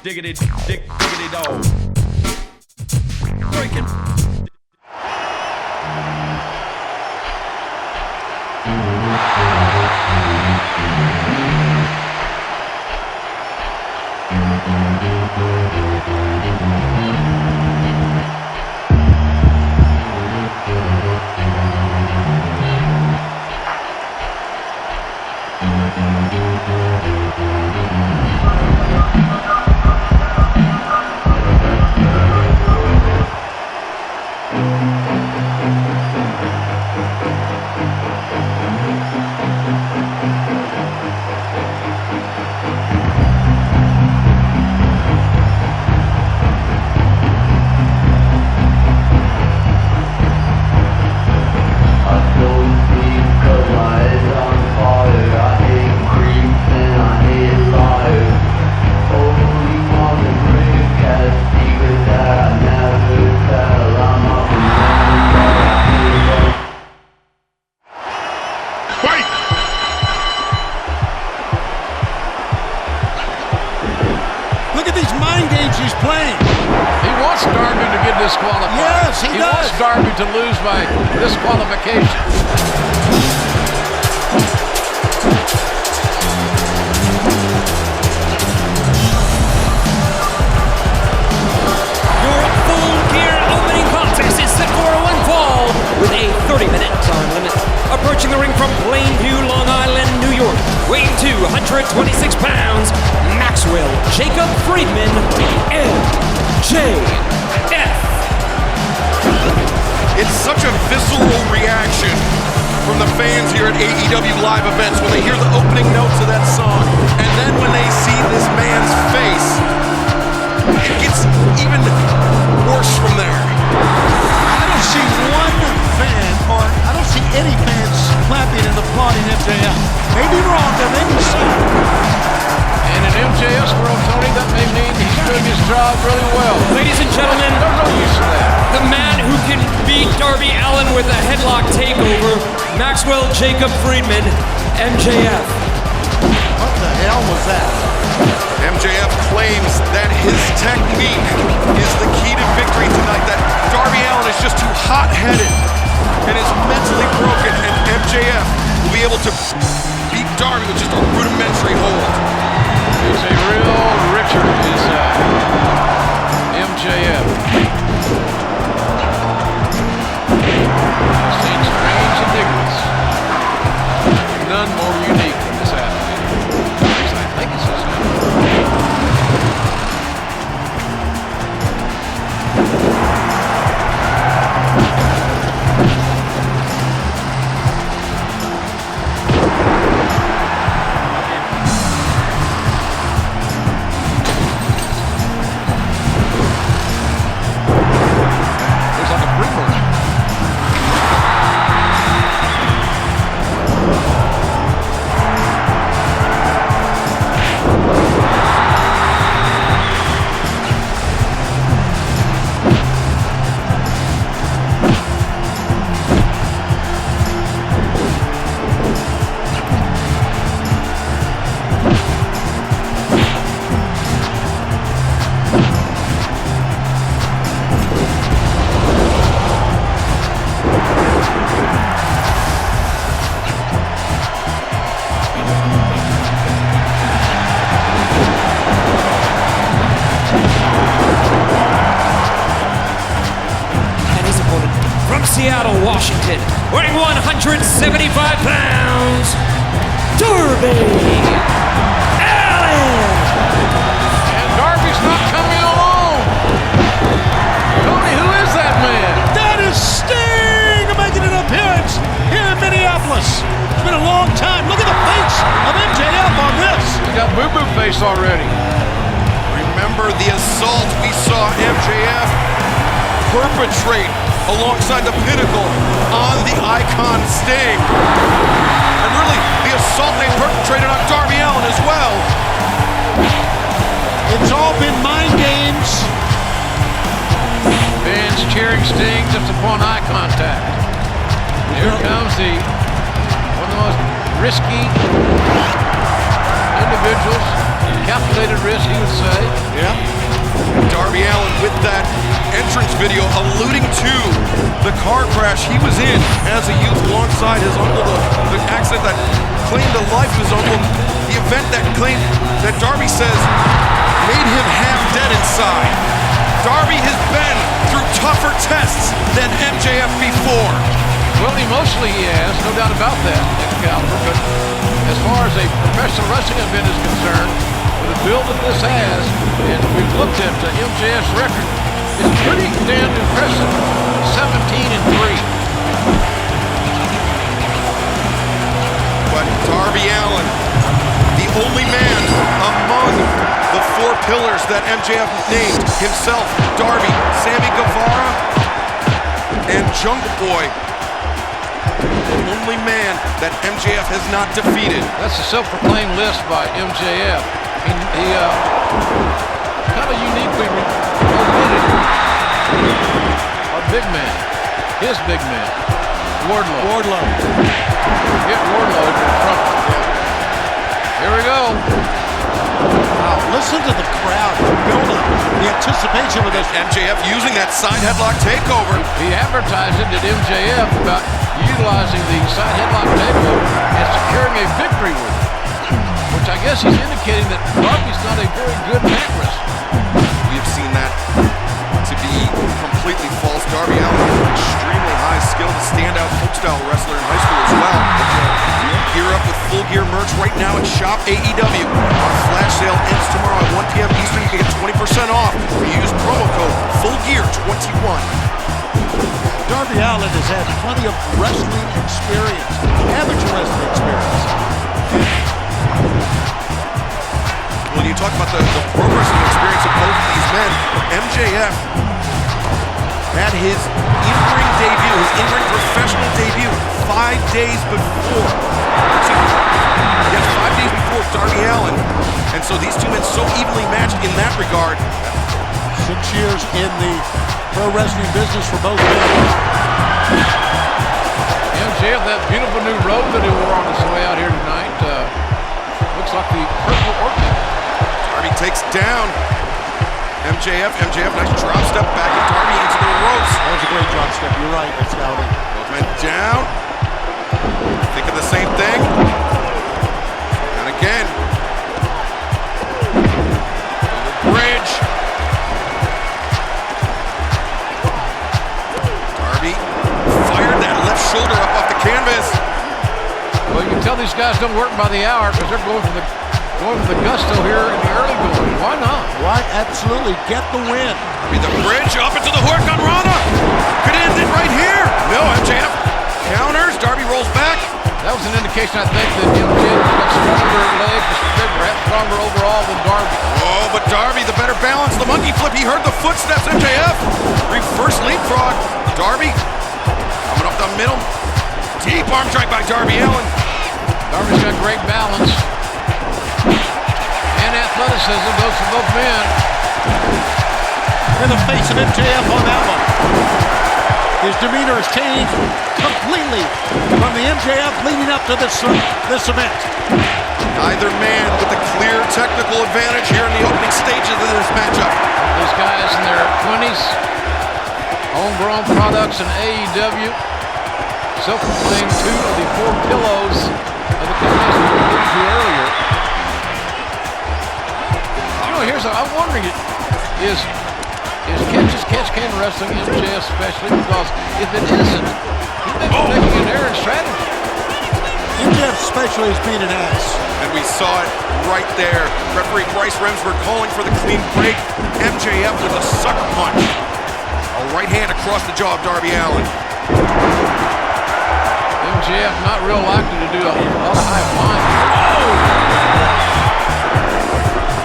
diggity dog. Breaking. Darby to lose by disqualification. Your full gear opening contest is set for one fall with a 30-minute time limit. Approaching the ring from Plainview, Long Island, New York, weighing 226 pounds, Maxwell Jacob Friedman, MJF. It's such a visceral reaction from the fans here at AEW live events when they hear the opening notes of that song, and then when they see this man's face, it gets even worse from there. I don't see one fan, or I don't see any fans clapping and applauding MJF. Maybe wrong, there may be some. And in MJF's world, Tony, that may mean he's doing his job really well. Ladies and gentlemen, I'm not used to that. The man who can beat Darby Allin with a headlock takeover, Maxwell Jacob Friedman, MJF. What the hell was that? MJF claims that his technique is the key to victory tonight, that Darby Allin is just too hot-headed and is mentally broken, and MJF will be able to beat Darby with just a rudimentary hold. He's a real Richard, is MJF. I've seen strange enigmas. None more unique than this athlete. At least I think it's his name. Seattle, Washington, weighing 175 pounds, Darby Allin. And Darby's not coming alone. Tony, who is that man? That is Sting making an appearance here in Minneapolis. It's been a long time. Look at the face of MJF on this. He got boo-boo face already. Remember the assault we saw MJF perpetrate alongside the Pinnacle on the Icon Sting. And really, the assault they perpetrated on Darby Allin as well. It's all been mind games. Fans cheering Sting just upon eye contact. Here comes one of the most risky individuals. Calculated risk, he would say. Yeah. Darby Allin with that entrance video alluding to the car crash he was in as a youth alongside his uncle, the accident that claimed the life of his uncle, the event that claimed that Darby says made him half dead inside. Darby has been through tougher tests than MJF before. Well, emotionally he has, no doubt about that, Excalibur, but as far as a professional wrestling event is concerned, with the build that this has, and we've looked at MJF's record, it's pretty damn impressive. 17-3. But Darby Allin, the only man among the four pillars that MJF named himself, Darby, Sammy Guevara, and Jungle Boy, the only man that MJF has not defeated. That's a self-proclaimed list by MJF. He kind of uniquely omitted our big man, his big man, Wardlow. Get Wardlow to the front. Here we go. Wow, listen to the crowd, the build-up, the anticipation of this. MJF using that side headlock takeover. He advertised it at MJF about utilizing the side headlock takeover and securing a victory with it, which I guess he's indicating that Darby's not a very good mat wrestler. We've seen that to be completely false. Darby Allin is an extremely high-skilled, standout folk-style wrestler in high school as well. Gear up with full gear merch right now at Shop AEW. Our flash sale ends tomorrow at 1 p.m. Eastern. You can get 20% off. Use promo code FULLGEAR21. Darby Allin has had plenty of wrestling experience, amateur wrestling experience. When you talk about the pro wrestling experience of both of these men, MJF had his in-ring debut, his in-ring professional debut, 5 days before. Yes, 5 days before Darby Allin. And so these two men so evenly matched in that regard. 6 years in the pro wrestling business for both men. MJF, that beautiful new robe that he wore on his way out here tonight, looks like the purple orchid. Darby takes down MJF. Nice drop step back and Darby into the ropes. That was a great drop step. You're right, that's Scouting. Both men down. Thinking the same thing. And again. Bridge. Darby fired that left shoulder up off the canvas. Well, you can tell these guys don't work by the hour because they're going for the gusto here in the early going. Why not? Right, absolutely. Get the win. Darby the bridge up into the Hurricane Rana. Could end it right here. No, MJF counters. Darby rolls back. That was an indication, I think, that MJF got stronger legs, perhaps stronger overall than Darby. Oh, but Darby, the better balance. The monkey flip. He heard the footsteps. MJF. Reverse leapfrog. Darby coming up the middle. Deep arm drag by Darby Allin. Darby's got great balance and athleticism, goes for both men. In the face of MJF on that one. His demeanor has changed completely from the MJF leading up to this event. Neither man with a clear technical advantage here in the opening stages of this matchup. These guys in their 20s, homegrown products in AEW, self-proclaimed 2 of the 4 pillows of the contest we alluded to earlier. You know, I'm wondering, is catch-can wrestling, MJF especially, because if it isn't, he may be taking an errant strategy. MJF especially is being an ass. And we saw it right there. Referee Bryce Remsburg calling for the clean break. MJF with a sucker punch. A right hand across the jaw of Darby Allin. MJF not real likely to do a lot of high flying.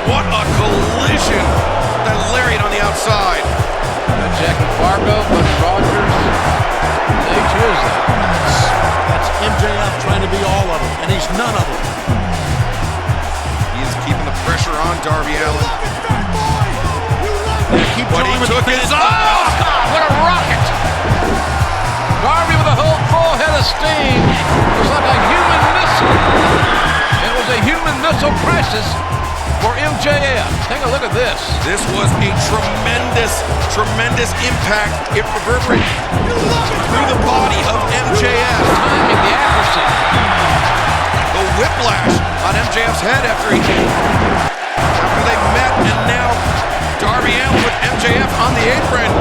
What a collision. That lariat on the outside. Jackie Fargo, Buddy Rogers. Nature is that. That's MJF trying to be all of them, and he's none of them. He is keeping the pressure on Darby Allin. Keep But he going with took the his... Oh, God, what a rocket! Darby with a whole full head of steam. It was like a human missile. It was a human human missile crisis for MJF. Take a look at this. This was a tremendous impact. It reverberated through the body of MJF. Timing, the accuracy. The whiplash on MJF's head after they met, and now Darby Allin with MJF on the apron.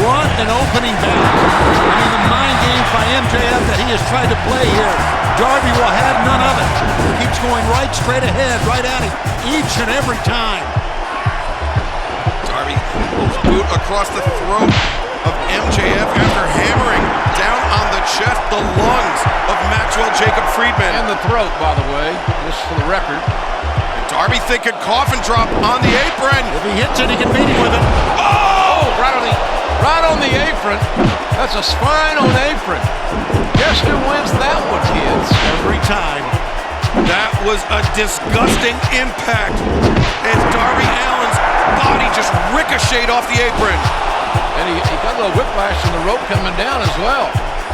What an opening battle. I mean, the mind games by MJF that he has tried to play here. Darby will have none of it. He keeps going right straight ahead, right at him, each and every time. Darby pulls boot across the throat of MJF after hammering down on the chest, the lungs of Maxwell Jacob Friedman. And the throat, by the way, just for the record. Darby thinking coffin drop on the apron. If he hits it, he can beat him with it. Oh, right on the apron. That's a spine on apron. Guess who wins that one, kids? Every time. That was a disgusting impact as Darby Allin's body just ricocheted off the apron. And he got a little whiplash from the rope coming down as well.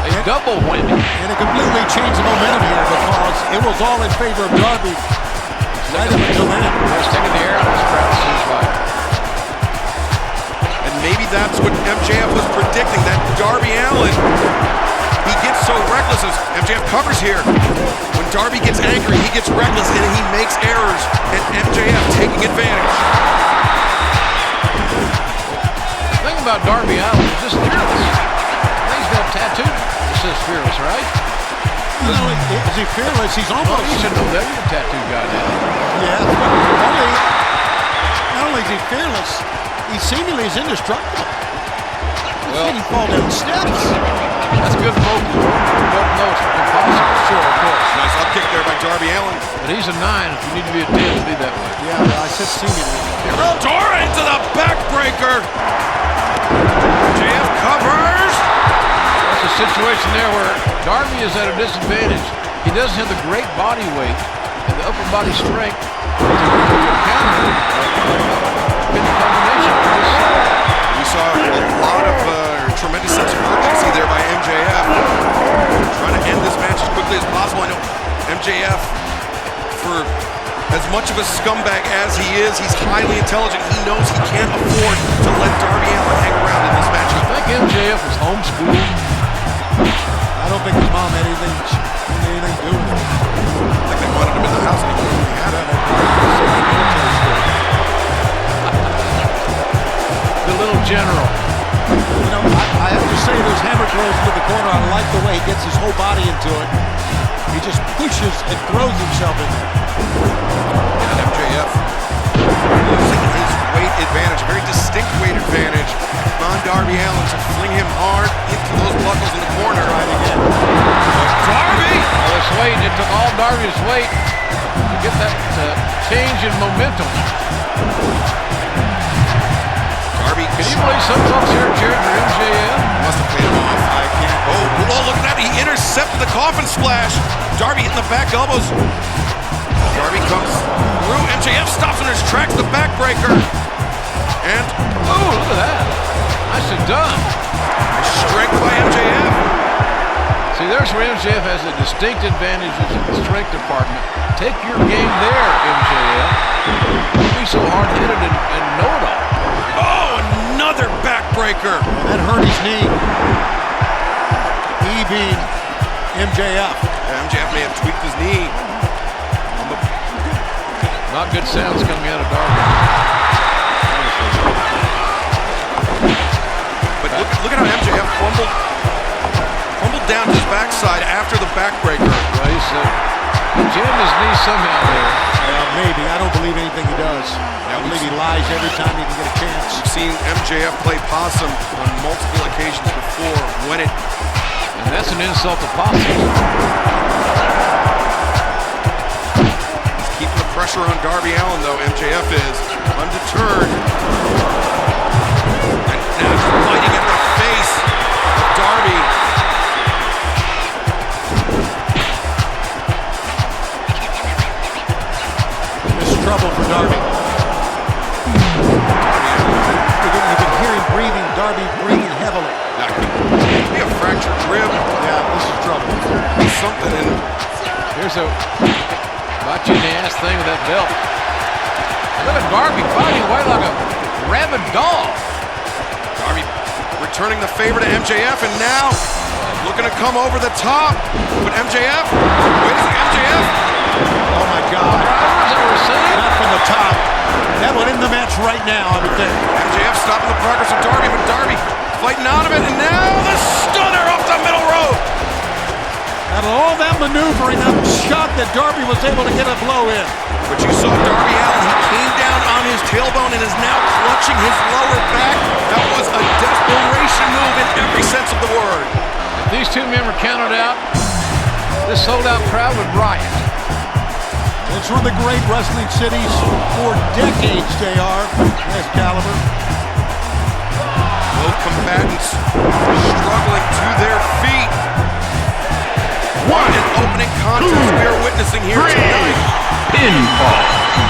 A double whammy. And it completely changed the momentum here because it was all in favor of Darby. Right up until then. He's taking the air out of his crowd, it seems like. And maybe that's what MJF was predicting, that Darby Allin, he gets so reckless as MJF covers here. When Darby gets angry, he gets reckless and he makes errors, and MJF taking advantage. The thing about Darby Allin is just fearless. I think he's got a tattoo that says fearless, right? Not only is he fearless, he's almost... Well, you should know that. You're a tattoo guy now. Yeah, but not only is he fearless, he seemingly is indestructible. I've seen him fall down steps. That's good folklore. Both know it's impossible. Sure, of course. Nice up kick there by Darby Allin. But he's a 9. If you need to be a 10, it'll be that way. Yeah, I said seemingly. Dora into the backbreaker. MJF covers. That's a situation there where Darby is at a disadvantage. He doesn't have the great body weight and the upper body strength to counter the combination. We saw a lot of tremendous sense of urgency there by MJF. Trying to end this match as quickly as possible. I know MJF, for as much of a scumbag as he is, he's highly intelligent. He knows he can't afford to let Darby Allin hang around in this match. I think MJF was homeschooled. I don't think his mom had anything to do with it. I think they wanted him in the house and he really had it. The little general. You know, I have to say those hammer throws into the corner, I like the way he gets his whole body into it. He just pushes and throws himself in there. And MJF using his weight advantage, a very distinct weight advantage on Darby Allin to fling him hard into those buckles in the corner. Right again. Darby! All this weight, it took all Darby's weight to get that change in momentum. Darby, Can you believe some folks here cheering for MJF? must have played him off. I can't. Oh, look at that. He intercepted the coffin splash. Darby hitting the back elbows. Darby comes through. MJF stops in his tracks, the backbreaker. And Oh, look at that. Nicely done. strength by MJF. See, there's where MJF has a distinct advantage in the strength department. Take your game there, MJF. Don't be so hard-headed and know-it-all. Oh, another backbreaker. That hurt his knee. He being MJF. MJF may have tweaked his knee. Not good sounds coming out of Darby. But look at how MJF fumbled down his backside after the backbreaker. Well, he's jammed his knee somehow there. Maybe. I don't believe anything he does. I believe he lies every time he can get a chance. We've seen MJF play possum on multiple occasions before when it... And that's an insult to possum. He's keeping the pressure on Darby Allin, though. MJF is undeterred. And now fighting at the face of Darby. This is trouble for Darby. You can hear him breathing, Darby breathing heavily. Now, could be a fractured rib. Yeah, this is trouble. Something in... Here's a About you in the ass thing with that belt. Look at Darby fighting away like a rabid dog. Darby returning the favor to MJF, and now looking to come over the top. But MJF, wait a second, MJF. Oh my God. Is that what we're seeing? Not from the top. That would end the match right now, I would think. MJF stopping the progress of Darby, but Darby fighting out of it, and now the stunner off the middle rope. Out of all that maneuvering, I'm shocked that Darby was able to get a blow in. But you saw Darby Allin, he came down on his tailbone and is now clutching his lower back. That was a desperation move in every sense of the word. If these two men were counted out, this sold-out crowd would riot. It's one of the great wrestling cities for decades, JR. Nice caliber. Both combatants struggling to their feet. What an opening contest we are witnessing here tonight. Pinfall.